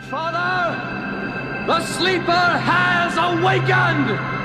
Father, the sleeper has awakened!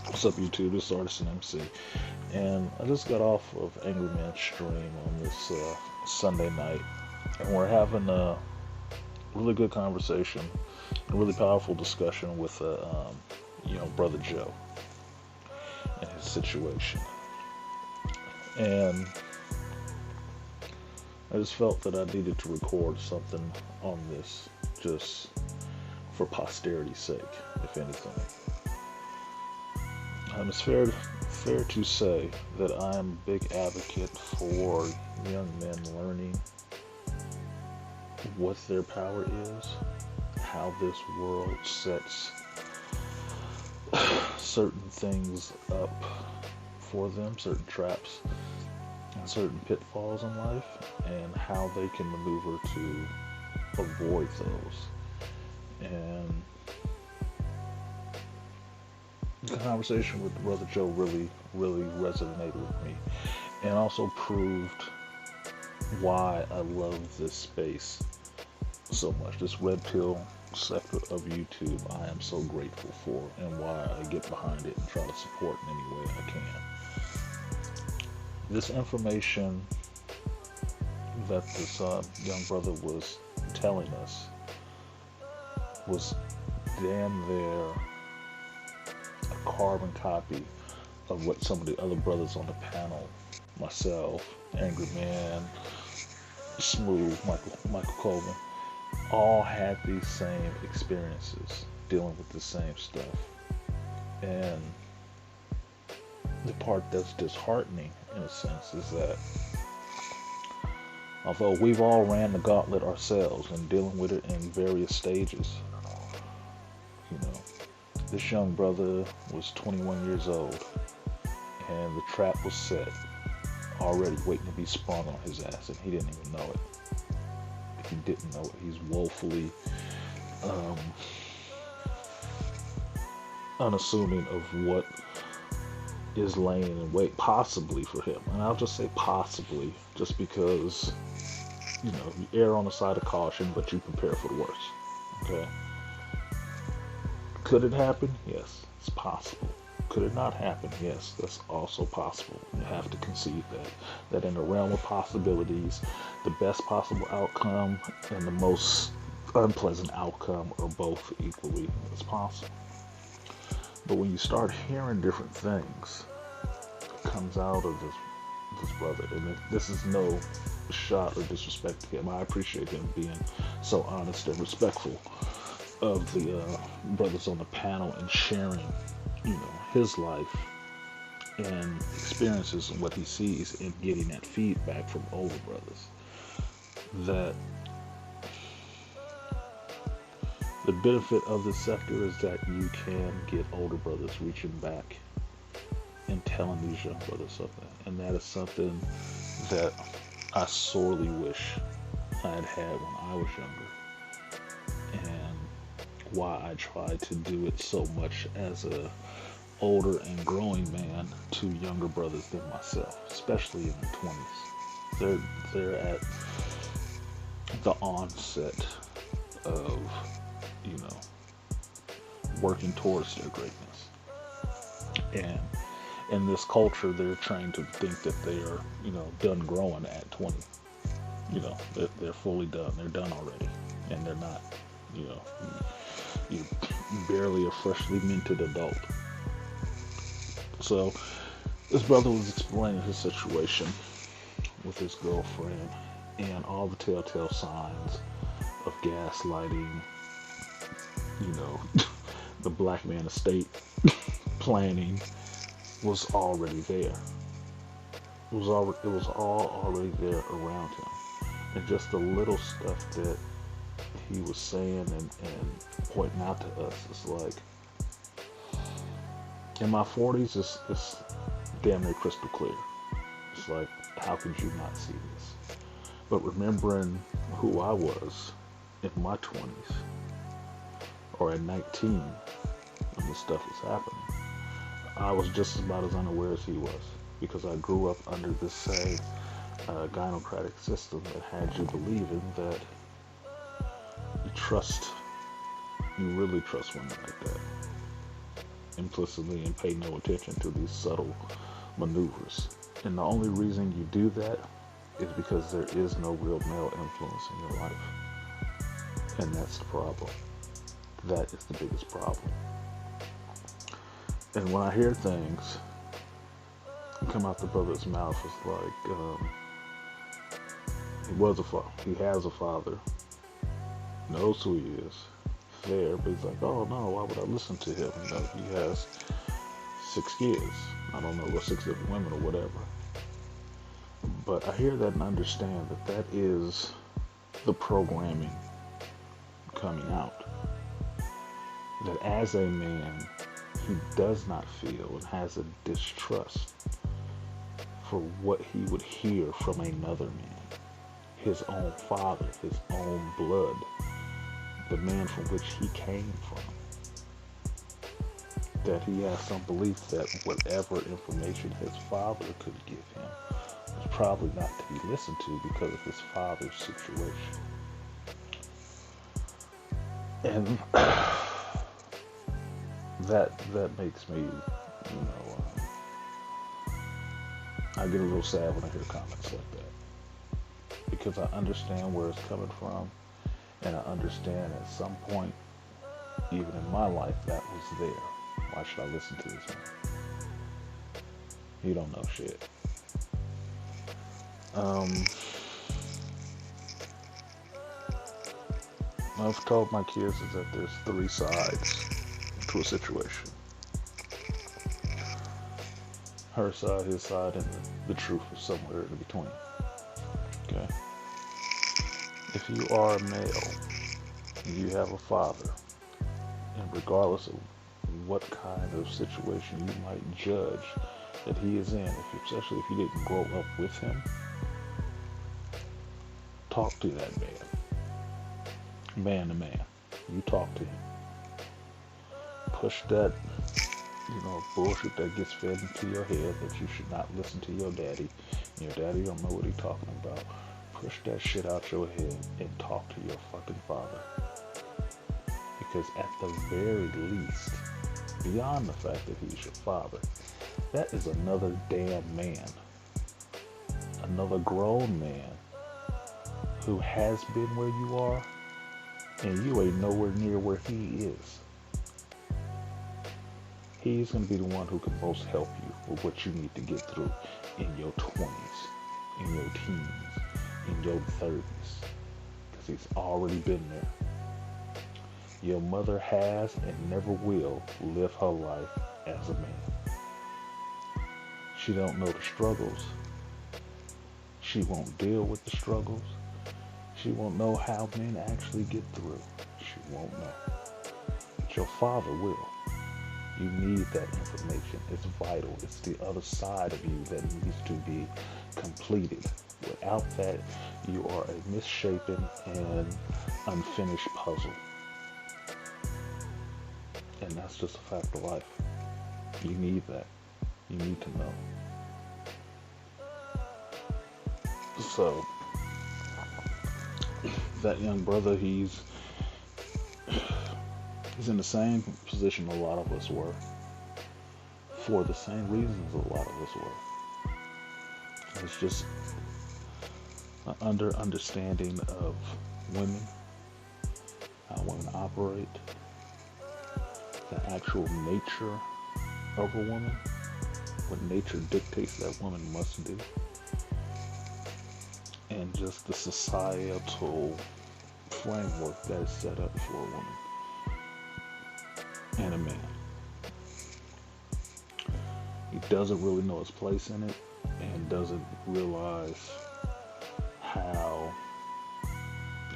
What's up, YouTube? This is Artisan MC, and I just got off of Angry Man's stream on this Sunday night, and we're having a really good conversation, a really powerful discussion with Brother Joe and his situation. And I just felt that I needed to record something on this, just for posterity's sake, if anything. It's fair to say that I am a big advocate for young men learning what their power is, how this world sets certain things up for them, certain traps and certain pitfalls in life, and how they can maneuver to avoid those. And the conversation with Brother Joe really resonated with me, and also proved why I love this space so much. This red pill sector of YouTube I am so grateful for, and why I get behind it and try to support in any way I can. This information that this young brother was telling us was damn near a carbon copy of what some of the other brothers on the panel, myself, Angry Man, Smooth, Michael Colvin, all had these same experiences dealing with the same stuff. And the part that's disheartening, in a sense, is that although we've all ran the gauntlet ourselves and dealing with it in various stages, this young brother was 21 years old, and the trap was set, already waiting to be sprung on his ass, and he didn't even know it. He didn't know it. He's woefully unassuming of what is laying in wait, possibly for him. And I'll just say possibly, just because, you err on the side of caution, but you prepare for the worst. Okay? Could it happen? Yes, it's possible. Could it not happen? Yes, that's also possible. You have to concede that in the realm of possibilities, the best possible outcome and the most unpleasant outcome are both equally as possible. But when you start hearing different things that comes out of this brother, and this is no shot or disrespect to him. I appreciate him being so honest and respectful of the brothers on the panel and sharing, his life and experiences and what he sees, and getting that feedback from older brothers. That the benefit of this sector is that you can get older brothers reaching back and telling these young brothers something, and that is something that I sorely wish I had when I was younger, and why I tried to do it so much as a older and growing man to younger brothers than myself, especially in their 20s. They're at the onset of, working towards their greatness. And in this culture, they're trained to think that they are, done growing at 20. They're fully done. They're done already. And they're not, you're barely a freshly minted adult. So this brother was explaining his situation with his girlfriend and all the telltale signs of gaslighting, the black man estate planning was already there. It was all already there around him. And just the little stuff that he was saying and pointing out to us, it's like, in my 40s, it's damn near crystal clear. It's like, how could you not see this? But remembering who I was in my 20s, or at 19, when this stuff was happening, I was just about as unaware as he was, because I grew up under this same gynocratic system that had you believing that you really trust women like that, implicitly, and pay no attention to these subtle maneuvers. And the only reason you do that is because there is no real male influence in your life. And that's the problem. That is the biggest problem. And when I hear things come out the brother's mouth, it's like, he has a father, knows who he is, there, but he's like, oh no, why would I listen to him? He has 6 kids. I don't know, 6 different women or whatever. But I hear that and understand that that is the programming coming out. That as a man, he does not feel and has a distrust for what he would hear from another man. His own father, his own blood, the man from which he came from. That he has some belief that whatever information his father could give him was probably not to be listened to because of his father's situation. And that makes me, I get a little sad when I hear comments like that. Because I understand where it's coming from, and I understand at some point, even in my life, that was there. Why should I listen to this man? He don't know shit. I've told my kids is that there's 3 sides to a situation. Her side, his side, and the truth is somewhere in between. Okay? If you are a male and you have a father, and regardless of what kind of situation you might judge that he is in, especially if you didn't grow up with him, talk to that man to man. You talk to him. Push that, bullshit that gets fed into your head that you should not listen to your daddy. Your daddy don't know what he's talking about. Push that shit out your head and talk to your fucking father. Because at the very least, beyond the fact that he's your father, that is another damn man. Another grown man who has been where you are, and you ain't nowhere near where he is. He's going to be the one who can most help you with what you need to get through in your 20s, in your teens, in your 30s. Because he's already been there. Your mother has and never will live her life as a man. She don't know the struggles. She won't deal with the struggles. She won't know how men actually get through. She won't know. But your father will. You need that information. It's vital. It's the other side of you that needs to be completed. Without that, you are a misshapen and unfinished puzzle. And that's just a fact of life. You need that. You need to know. So, that young brother, he's in the same position a lot of us were, for the same reasons a lot of us were. It's just an understanding of women, how women operate, the actual nature of a woman, what nature dictates that woman must do, and just the societal framework that is set up for a woman and a man. He doesn't really know his place in it and doesn't realize how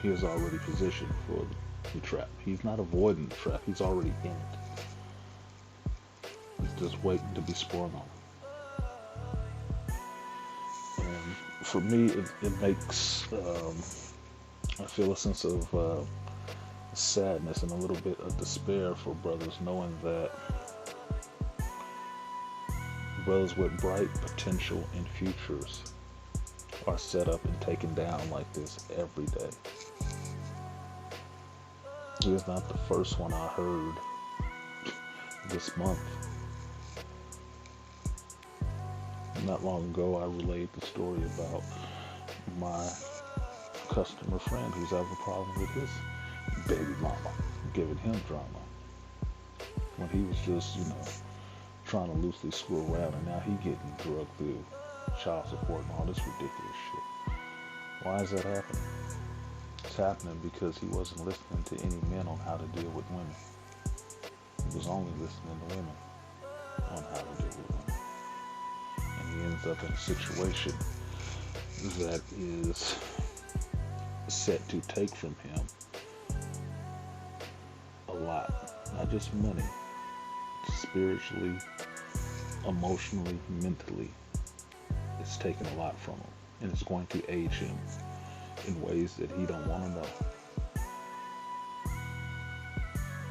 he is already positioned for the trap. He's not avoiding the trap, he's already in it. He's just waiting to be sprung on. And for me, it makes, I feel a sense of sadness and a little bit of despair for brothers, knowing that brothers with bright potential and futures are set up and taken down like this every day. He is not the first one I heard this month. Not long ago, I relayed the story about my customer friend who's having a problem with his baby mama giving him drama when he was just, trying to loosely screw around, and now he getting drugged through child support and all this ridiculous shit. Why is that happening? It's happening because he wasn't listening to any men on how to deal with women. He was only listening to women on how to deal with women. And he ends up in a situation that is set to take from him a lot. Not just money, spiritually, emotionally, mentally. It's taken a lot from him. And it's going to age him in ways that he don't want to know.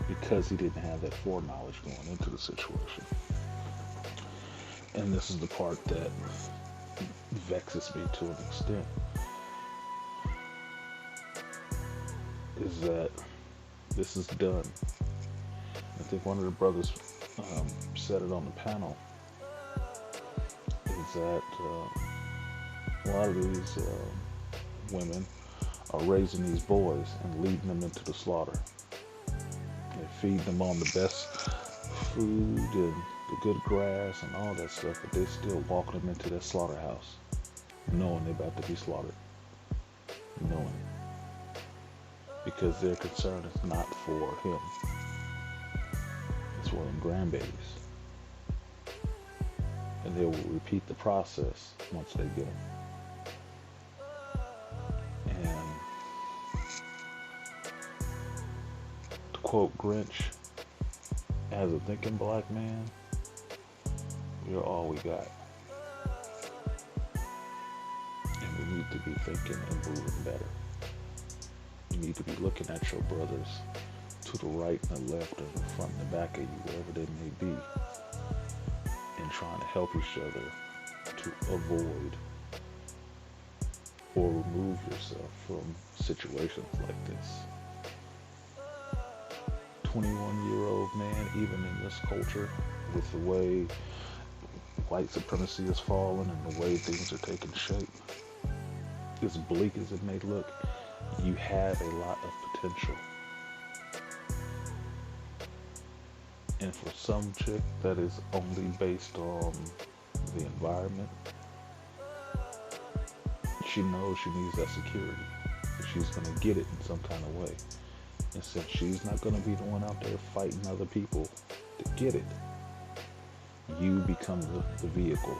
Because he didn't have that foreknowledge going into the situation. And this is the part that vexes me to an extent. Is that this is done. I think one of the brothers said it on the panel. Is that a lot of these women are raising these boys and leading them into the slaughter. They feed them on the best food and the good grass and all that stuff, but they still walk them into that slaughterhouse, knowing they're about to be slaughtered. Knowing it. Because their concern is not for him. It's for them grandbabies. And they will repeat the process once they get them. And to quote Grinch, as a thinking black man, we're all we got. And we need to be thinking and moving better. You need to be looking at your brothers to the right and the left and the front and the back of you, wherever they may be, and trying to help each other to avoid or remove yourself from situations like this. 21-year-old man, even in this culture, with the way white supremacy has fallen and the way things are taking shape, as bleak as it may look, you have a lot of potential. And for some chick that is only based on the environment, she knows she needs that security. She's going to get it in some kind of way. And since she's not going to be the one out there fighting other people to get it, you become the vehicle.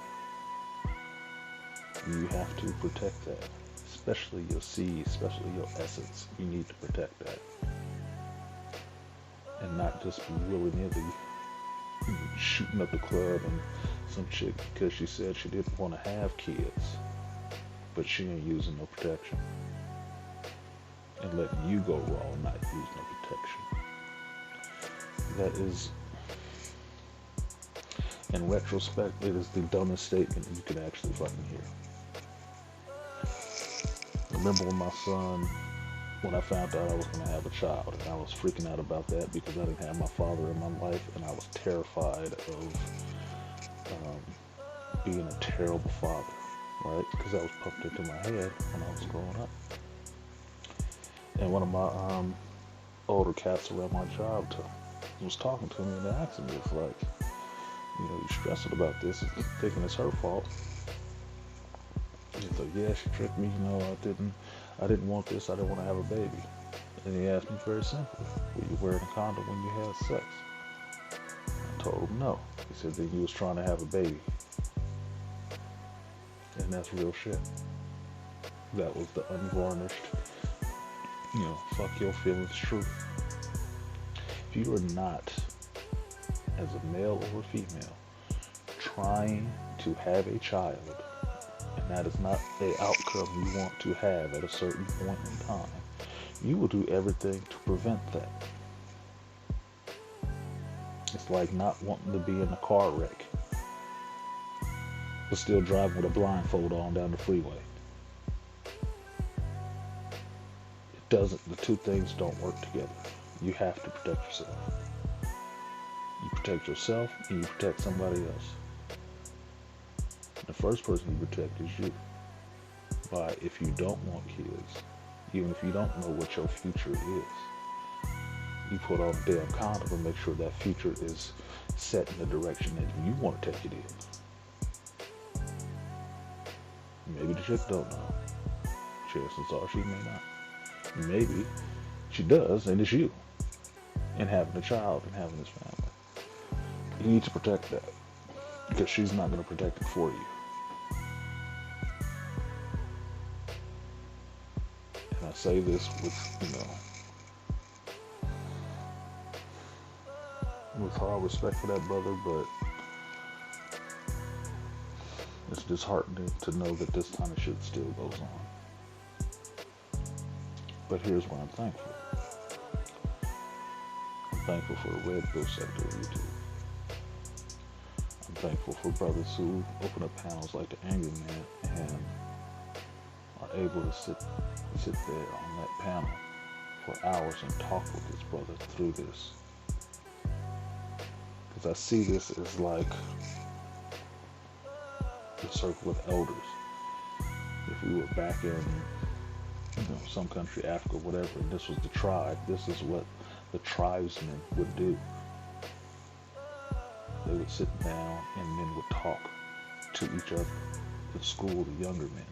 You have to protect that. Especially your seed, especially your essence. You need to protect that. And not just be willy-nilly shooting up the club and some chick because she said she didn't want to have kids, but she ain't using no protection. And letting you go raw and not use no protection. That is, in retrospect, it is the dumbest statement you could actually fucking hear. I remember when I found out I was going to have a child, and I was freaking out about that because I didn't have my father in my life, and I was terrified of being a terrible father, right? Because that was pumped into my head when I was growing up. And one of my older cats around my job was talking to me and asking me, it's like, you're stressing about this and thinking it's her fault. He's like, yeah, she tricked me, I didn't want this, I didn't want to have a baby. And he asked me very simply, were you wearing a condom when you had sex? I told him no. He said then you was trying to have a baby. And that's real shit. That was the unvarnished, fuck your feelings truth. If you are not, as a male or a female, trying to have a child, and that is not the outcome you want to have at a certain point in time, you will do everything to prevent that. It's like not wanting to be in a car wreck, but still driving with a blindfold on down the freeway. It doesn't, the two things don't work together. You have to protect yourself. You protect yourself and you protect somebody else. The first person you protect is you. By if you don't want kids, even if you don't know what your future is, you put on a damn condom and make sure that future is set in the direction that you want to take it in. Maybe the chick don't know. Chances are she may not. Maybe she does, and it's you. And having a child and having this family. You need to protect that. Because she's not going to protect it for you. And I say this with, with all respect for that brother, but it's disheartening to know that this kind of shit still goes on. But here's what I'm thankful. I'm thankful for the red pill sector of YouTube. I'm thankful for brothers who open up panels like the Angry Man and are able to sit there on that panel for hours and talk with this brother through this. Because I see this as like the circle of elders. If we were back in, some country, Africa, whatever, and this was the tribe, this is what the tribesmen would do. They would sit down and men would talk to each other, to school the younger men,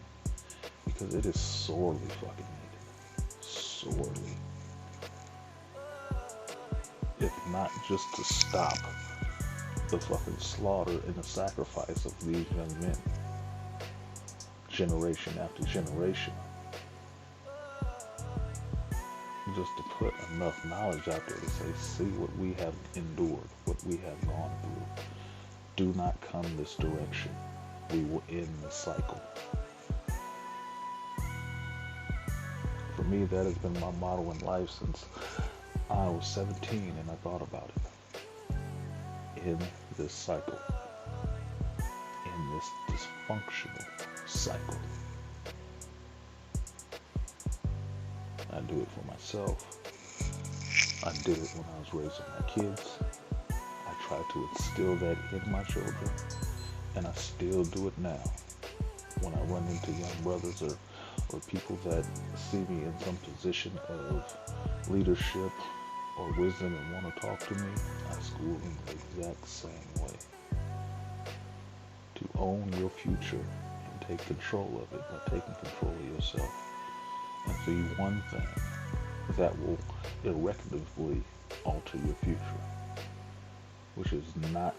because it is sorely fucking needed. Sorely. If not just to stop the fucking slaughter and the sacrifice of these young men, generation after generation. Just to put enough knowledge out there to say, see what we have endured, what we have gone through. Do not come this direction. We will end the cycle. For me, that has been my motto in life since I was 17 and I thought about it. In this cycle. In this dysfunctional cycle. I do it for myself. I did it when I was raising my kids. I try to instill that in my children. And I still do it now. When I run into young brothers or people that see me in some position of leadership or wisdom and want to talk to me, I school them the exact same way. To own your future and take control of it by taking control of yourself. And see one thing that will irrevocably alter your future, which is not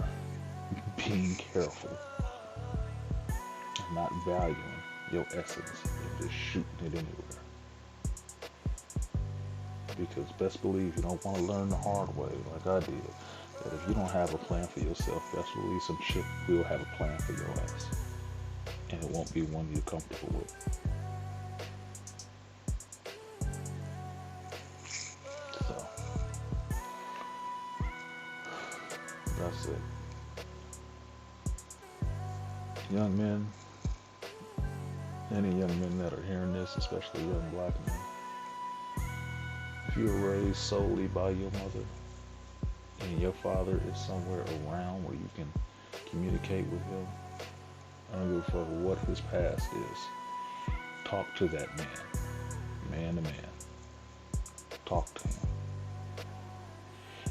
being careful and not valuing your essence and just shooting it anywhere. Because best believe you don't want to learn the hard way like I did, that if you don't have a plan for yourself, best believe some shit will have a plan for your ass. And it won't be one you're comfortable with. That's it. Young men, any young men that are hearing this, especially young black men, if you were raised solely by your mother and your father is somewhere around where you can communicate with him, I don't give a fuck what his past is. Talk to that man, man to man. Talk to him.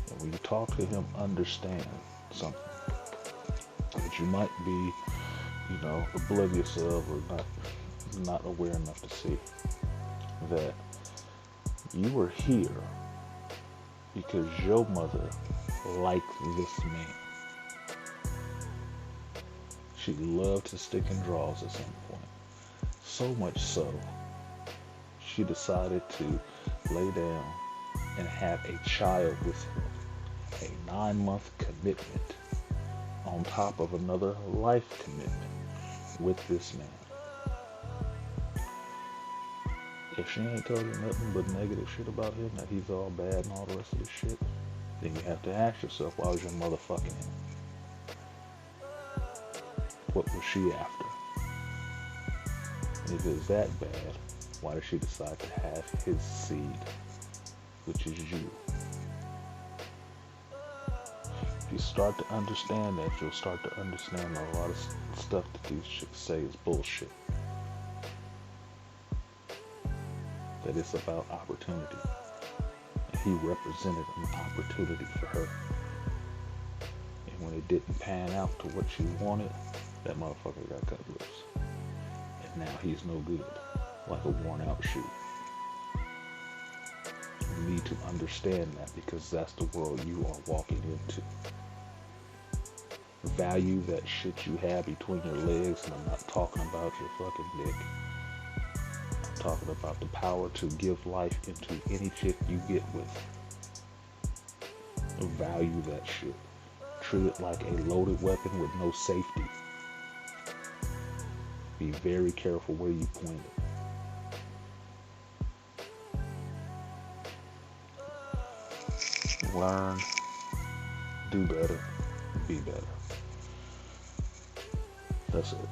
And when you talk to him, understand something that you might be, oblivious of or not aware enough to see. That You were here because your mother liked this man. She loved to stick in drawers at some point. So much so, she decided to lay down and have a child with him. A 9-month commitment on top of another life commitment with this man. If she ain't told you nothing but negative shit about him, that he's all bad and all the rest of this shit, then you have to ask yourself, why was your mother fucking him? What was she after? And if it's that bad, why did she decide to have his seed, which is you? If you start to understand that, you'll start to understand a lot of stuff that these chicks say is bullshit. That it's about opportunity. And he represented an opportunity for her. And when it didn't pan out to what she wanted, that motherfucker got cut loose. And now he's no good, like a worn out shoe. You need to understand that, because that's the world you are walking into. Value that shit you have between your legs, and I'm not talking about your fucking dick. I'm talking about the power to give life into any chick you get with. Value that shit. Treat it like a loaded weapon with no safety. Be very careful where you point it. Learn, do better, be better. That's it.